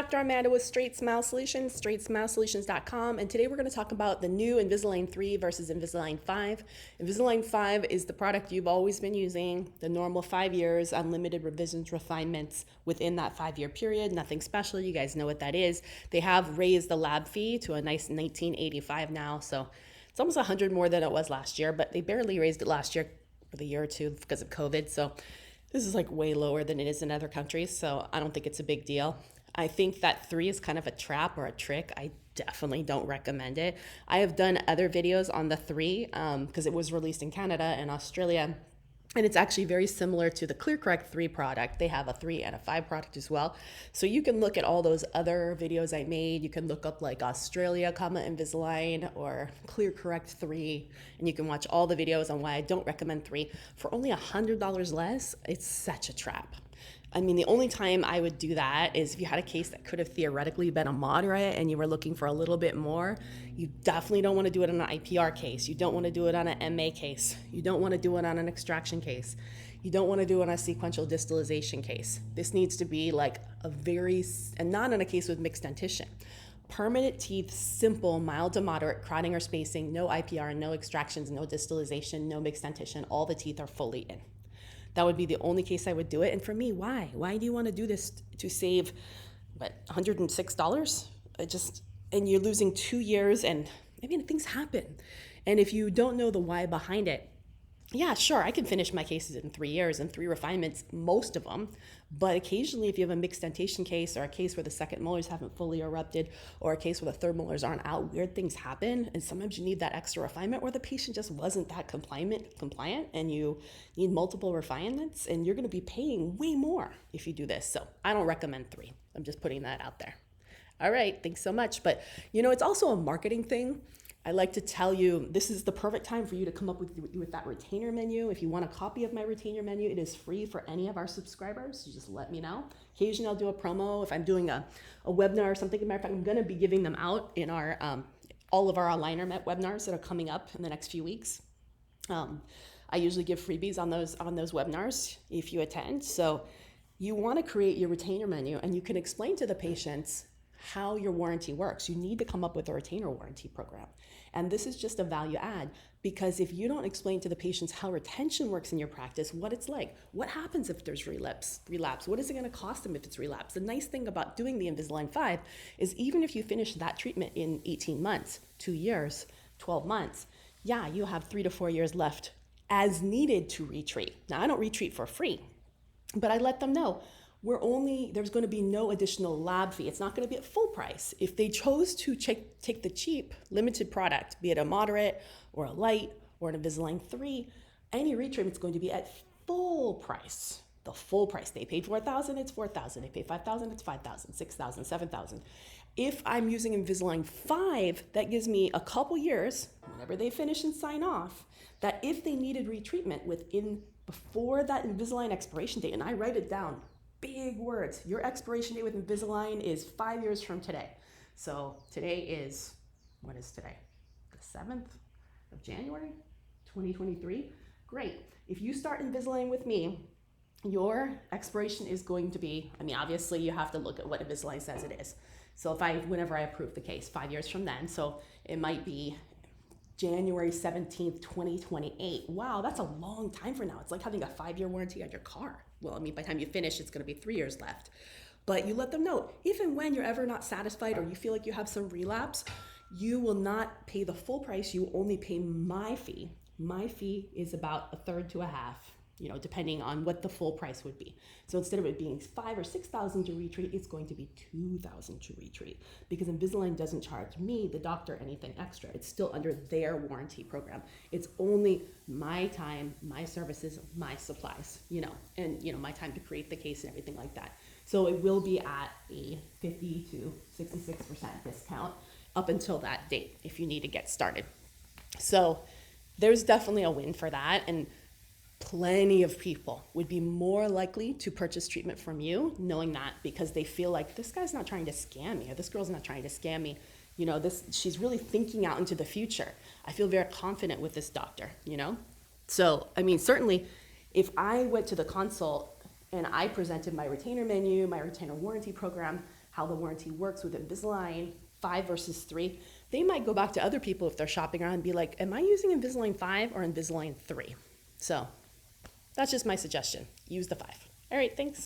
Dr. Amanda with Straightsmile Solutions, straightsmilesolutions.com, and today we're going to talk about the new Invisalign 3 versus Invisalign 5. Invisalign 5 is the product you've always been using, the normal 5 years, unlimited revisions, refinements within that 5-year period, nothing special, you guys know what that is. They have raised the lab fee to a nice $19.85 now, so it's almost $100 more than it was last year, but they barely raised it last year for the year or two because of COVID, so this is like way lower than it is in other countries, so I don't think it's a big deal. I think that 3 is kind of a trap or a trick. I definitely don't recommend it. I have done other videos on the 3 because it was released in Canada and Australia. And it's actually very similar to the ClearCorrect 3 product. They have a 3 and a 5 product as well. So you can look at all those other videos I made. You can look up like Australia, Invisalign or ClearCorrect 3. And you can watch all the videos on why I don't recommend 3. For only $100 less, it's such a trap. I mean, the only time I would do that is if you had a case that could have theoretically been a moderate and you were looking for a little bit more. You definitely don't want to do it on an IPR case. You don't want to do it on an MA case. You don't want to do it on an extraction case. You don't want to do it on a sequential distalization case. This needs to be like and not in a case with mixed dentition. Permanent teeth, simple, mild to moderate, crowding or spacing, no IPR, no extractions, no distalization, no mixed dentition. All the teeth are fully in. That would be the only case I would do it. And for me, why? Why do you want to do this to save, $106? And you're losing 2 years, and I mean, things happen. And if you don't know the why behind it, yeah, sure, I can finish my cases in 3 years and 3 refinements, most of them. But occasionally, if you have a mixed dentation case or a case where the second molars haven't fully erupted or a case where the third molars aren't out, weird things happen. And sometimes you need that extra refinement or the patient just wasn't that compliant and you need multiple refinements and you're going to be paying way more if you do this. So I don't recommend 3. I'm just putting that out there. All right, thanks so much. But it's also a marketing thing. I like to tell you, this is the perfect time for you to come up with that retainer menu. If you want a copy of my retainer menu, it is free for any of our subscribers. You just let me know. Occasionally I'll do a promo. If I'm doing a webinar or something, as a matter of fact, I'm gonna be giving them out in our all of our aligner webinars that are coming up in the next few weeks. I usually give freebies on those webinars if you attend. So you wanna create your retainer menu and you can explain to the patients how your warranty works. You need to come up with a retainer warranty program. And this is just a value add because if you don't explain to the patients how retention works in your practice, what it's like, what happens if there's relapse, what is it going to cost them if it's relapse? The nice thing about doing the Invisalign 5 is even if you finish that treatment in 18 months, 2 years, 12 months, yeah, you have 3 to 4 years left as needed to retreat. Now, I don't retreat for free, but I let them know there's going to be no additional lab fee. It's not going to be at full price. If they chose to take the cheap, limited product, be it a moderate or a light or an Invisalign 3, any retreatment is going to be at full price. The full price. They paid $4,000, it's $4,000. They paid $5,000, it's $5,000, $6,000, $7,000. If I'm using Invisalign 5, that gives me a couple years, whenever they finish and sign off, that if they needed retreatment before that Invisalign expiration date, and I write it down, big words. Your expiration date with Invisalign is 5 years from today. So today is, what is today? The 7th of January, 2023. Great. If you start Invisalign with me, your expiration is going to be, obviously you have to look at what Invisalign says it is. So whenever I approve the case, 5 years from then. So it might be January 17th, 2028. Wow, that's a long time from now. It's like having a 5-year warranty on your car. Well, by the time you finish, it's going to be 3 years left. But you let them know, if and when you're ever not satisfied or you feel like you have some relapse, you will not pay the full price. You only pay my fee. My fee is about a third to a half, depending on what the full price would be. So instead of it being $5,000 or $6,000 to retreat, it's going to be $2,000 to retreat because Invisalign doesn't charge me, the doctor, anything extra. It's still under their warranty program. It's only my time, my services, my supplies, and my time to create the case and everything like that. So it will be at a 50 to 66% discount up until that date if you need to get started. So there's definitely a win for that. And plenty of people would be more likely to purchase treatment from you knowing that because they feel like this guy's not trying to scam me or this girl's not trying to scam me. She's really thinking out into the future. I feel very confident with this doctor, So, certainly if I went to the consult and I presented my retainer menu, my retainer warranty program, how the warranty works with Invisalign 5 versus 3, they might go back to other people if they're shopping around and be like, am I using Invisalign 5 or Invisalign 3? So that's just my suggestion. Use the 5. All right, thanks.